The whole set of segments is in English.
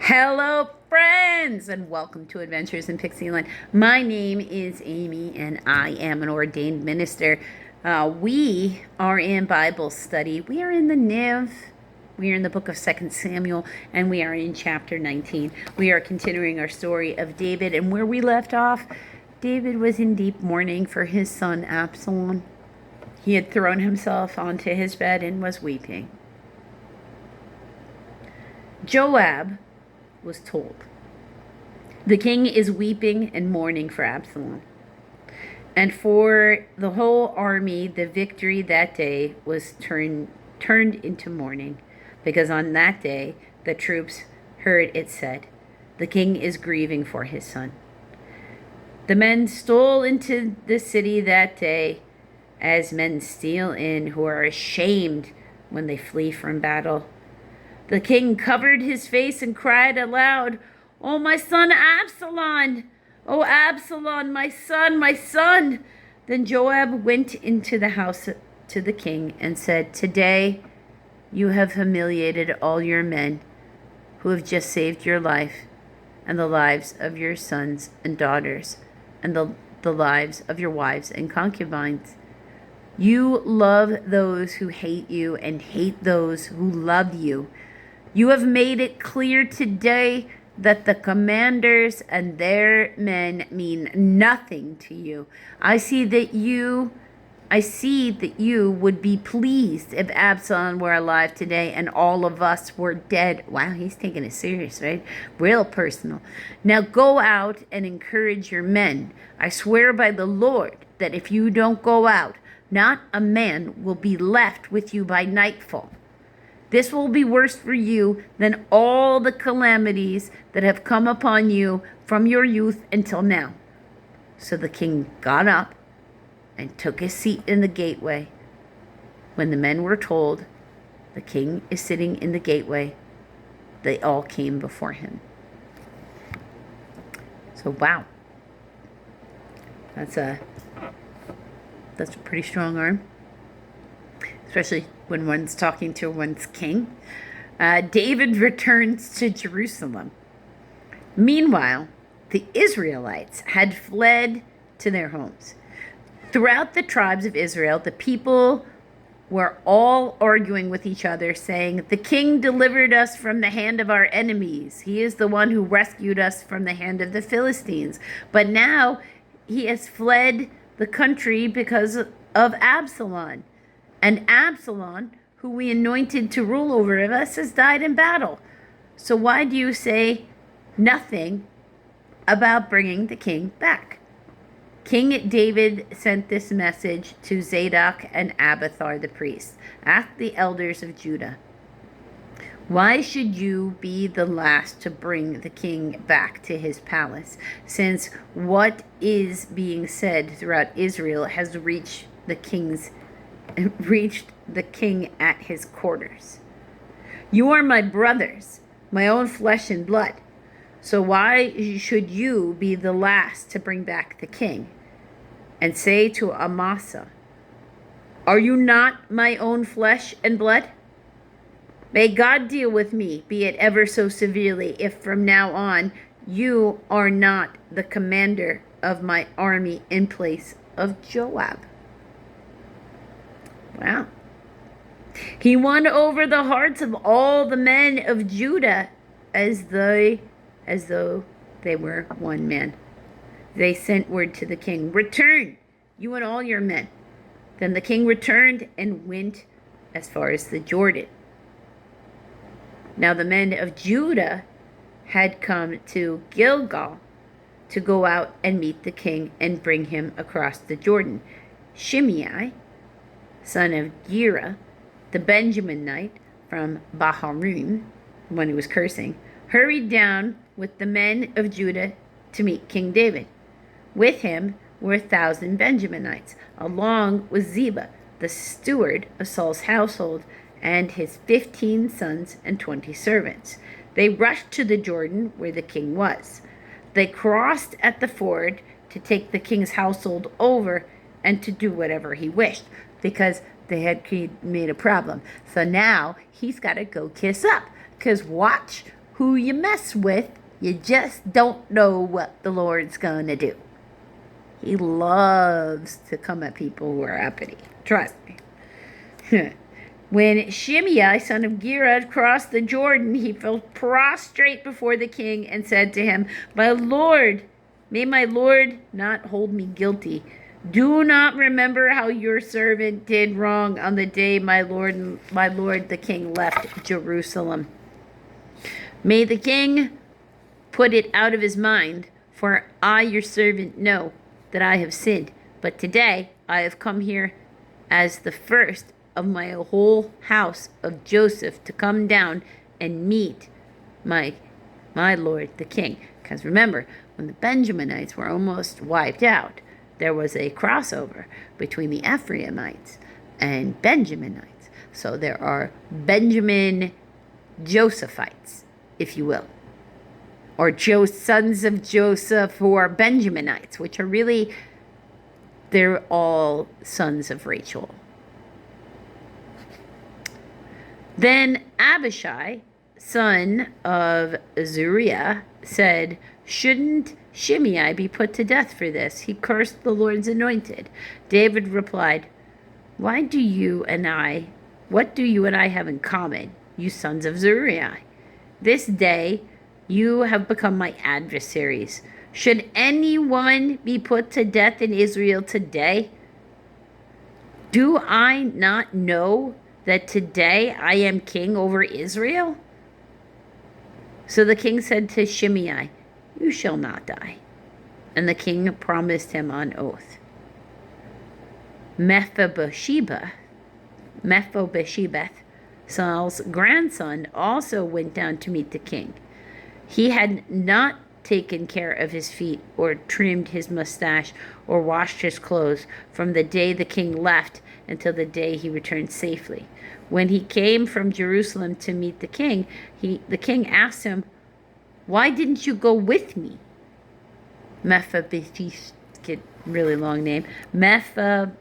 Hello, friends, and welcome to Adventures in Pixie Land. My name is Amy, and I am an ordained minister. We are in Bible study. We are in the NIV. We are in the book of 2 Samuel, and we are in chapter 19. We are continuing our story of David, and where we left off, David was in deep mourning for his son Absalom. He had thrown himself onto his bed and was weeping. Joab was told, "The king is weeping and mourning for Absalom." And for the whole army, the victory that day was turned into mourning, because on that day the troops heard it said, "The king is grieving for his son." The men stole into the city that day, as men steal in who are ashamed when they flee from battle. The king covered his face and cried aloud, "Oh, my son Absalom! Oh, Absalom, my son, my son!" Then Joab went into the house to the king and said, "Today you have humiliated all your men who have just saved your life and the lives of your sons and daughters and the lives of your wives and concubines. You love those who hate you and hate those who love you. You have made it clear today that the commanders and their men mean nothing to you. I see that you would be pleased if Absalom were alive today and all of us were dead." Wow, he's taking it serious, right? Real personal. "Now go out and encourage your men. I swear by the Lord that if you don't go out, not a man will be left with you by nightfall. This will be worse for you than all the calamities that have come upon you from your youth until now." So the king got up and took his seat in the gateway. When the men were told, "The king is sitting in the gateway," they all came before him. So wow, that's a pretty strong arm, especially when one's talking to one's king. David returns to Jerusalem. Meanwhile, the Israelites had fled to their homes. Throughout the tribes of Israel, the people were all arguing with each other, saying, "The king delivered us from the hand of our enemies. He is the one who rescued us from the hand of the Philistines. But now he has fled the country because of Absalom. And Absalom, who we anointed to rule over us, has died in battle. So why do you say nothing about bringing the king back?" King David sent this message to Zadok and Abiathar the priests: "Ask the elders of Judah, why should you be the last to bring the king back to his palace, since what is being said throughout Israel has reached the king at his quarters? You are my brothers, my own flesh and blood. So why should you be the last to bring back the king?" And say to Amasa, "Are you not my own flesh and blood? May God deal with me, be it ever so severely, if from now on you are not the commander of my army in place of Joab." Wow. He won over the hearts of all the men of Judah as though they were one man. They sent word to the king, "Return, you and all your men." Then the king returned and went as far as the Jordan. Now the men of Judah had come to Gilgal to go out and meet the king and bring him across the Jordan. Shimei, son of Gera, the Benjaminite from Baharim, when he was cursing, hurried down with the men of Judah to meet King David. With him were 1,000 Benjaminites, along with Ziba, the steward of Saul's household, and his 15 sons and 20 servants. They rushed to the Jordan where the king was. They crossed at the ford to take the king's household over and to do whatever he wished, because they had made a problem. So now he's got to go kiss up, because watch who you mess with, you just don't know what the Lord's going to do. He loves to come at people who are uppity. Trust me. When Shimei, son of Gera, crossed the Jordan, he fell prostrate before the king and said to him, "My lord, may my lord not hold me guilty. Do not remember how your servant did wrong on the day my lord the king left Jerusalem. May the king put it out of his mind, for I, your servant, know that I have sinned. But today I have come here as the first of my whole house of Joseph to come down and meet my lord the king." Because remember, when the Benjaminites were almost wiped out, there was a crossover between the Ephraimites and Benjaminites. So there are Benjamin Josephites, if you will, or sons of Joseph who are Benjaminites, which are really, they're all sons of Rachel. Then Abishai, son of Zeruiah, said, "Shouldn't Shimei be put to death for this? He cursed the Lord's anointed." David replied, what do you and I have in common, you sons of Zeruiah? This day you have become my adversaries. Should anyone be put to death in Israel today? Do I not know that today I am king over Israel? So the king said to Shimei, "You shall not die." And the king promised him on oath. Mephibosheth, Saul's grandson, also went down to meet the king. He had not taken care of his feet or trimmed his mustache or washed his clothes from the day the king left until the day he returned safely. When he came from Jerusalem to meet the king, the king asked him, "Why didn't you go with me?" Mephibosheth, really long name, Mephibosheth,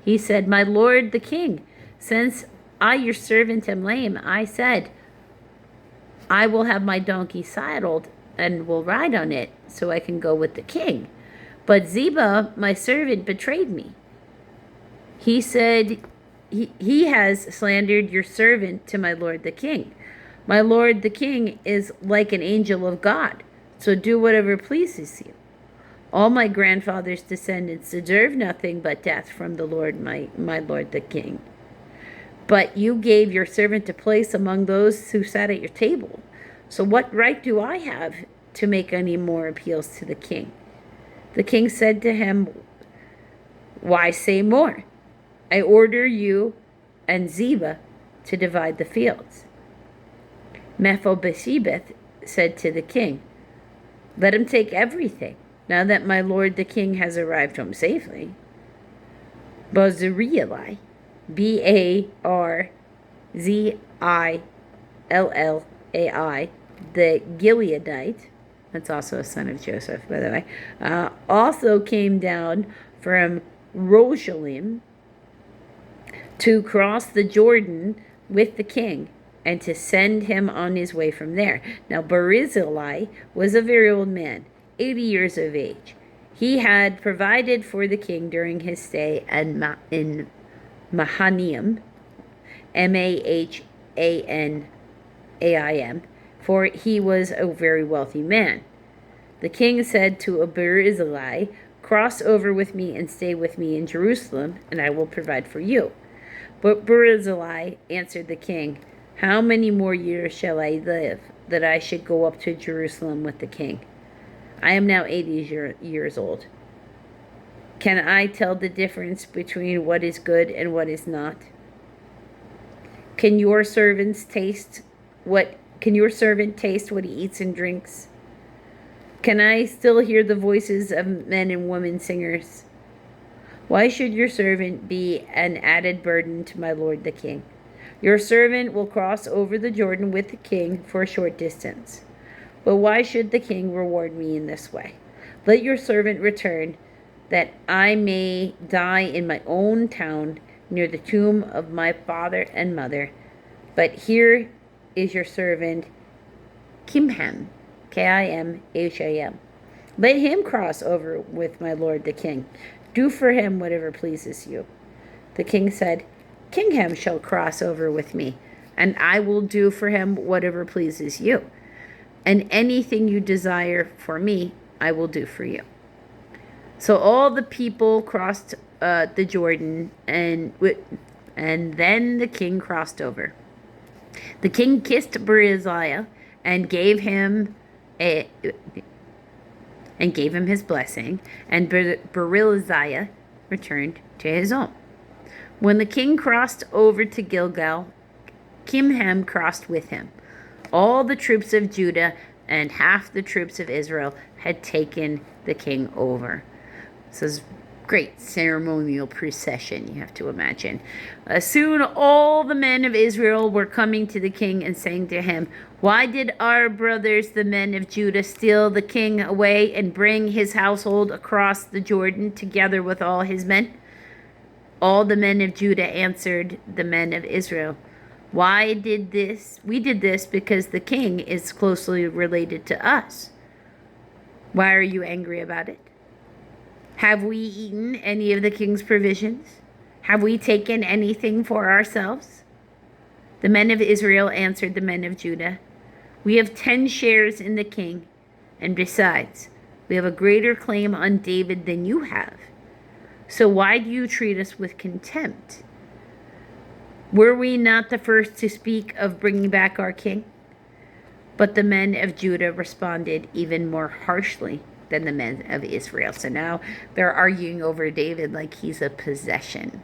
he said, "My lord the king, since I, your servant, am lame, I said, I will have my donkey saddled and will ride on it so I can go with the king. But Ziba, my servant, betrayed me. He said, he has slandered your servant to my lord the king. My lord the king is like an angel of God, so do whatever pleases you. All my grandfather's descendants deserve nothing but death from the Lord, my lord the king. But you gave your servant a place among those who sat at your table. So what right do I have to make any more appeals to the king?" The king said to him, "Why say more? I order you and Ziba to divide the fields." Mephibosheth said to the king, "Let him take everything, now that my lord the king has arrived home safely." Barzillai, Barzillai, the Gileadite, that's also a son of Joseph, by the way, also came down from Rogelim to cross the Jordan with the king and to send him on his way from there. Now Barzillai was a very old man, 80 years of age. He had provided for the king during his stay in Mahanaim, Mahanaim, for he was a very wealthy man. The king said to Barzillai, "Cross over with me and stay with me in Jerusalem, and I will provide for you." But Barzillai answered the king, "How many more years shall I live, that I should go up to Jerusalem with the king? I am now 80 years old. Can I tell the difference between what is good and what is not? Can your servant taste what he eats and drinks? Can I still hear the voices of men and women singers? Why should your servant be an added burden to my lord the king? Your servant will cross over the Jordan with the king for a short distance. But why should the king reward me in this way? Let your servant return, that I may die in my own town near the tomb of my father and mother. But here is your servant Kimham, Kimham. Let him cross over with my lord the king. Do for him whatever pleases you. The king said, Kingham shall cross over with me, and I will do for him whatever pleases you. And anything you desire for me, I will do for you. So all the people crossed the Jordan, and then the king crossed over. The king kissed Barzillai and gave him his blessing, and Barzillai returned to his home. When the king crossed over to Gilgal, Kimham crossed with him. All the troops of Judah and half the troops of Israel had taken the king over. This is great ceremonial procession, you have to imagine. Soon all the men of Israel were coming to the king and saying to him, Why did our brothers, the men of Judah, steal the king away and bring his household across the Jordan together with all his men? All the men of Judah answered the men of Israel, Why did this? We did this because the king is closely related to us. Why are you angry about it? Have we eaten any of the king's provisions? Have we taken anything for ourselves? The men of Israel answered the men of Judah, We have 10 shares in the king, and besides, we have a greater claim on David than you have. So why do you treat us with contempt? Were we not the first to speak of bringing back our king? But the men of Judah responded even more harshly than the men of Israel. So now they're arguing over David like he's a possession.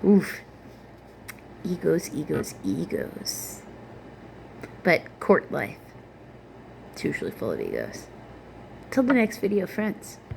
Oof. Egos, egos, egos. But court life, it's usually full of egos. Till the next video, friends.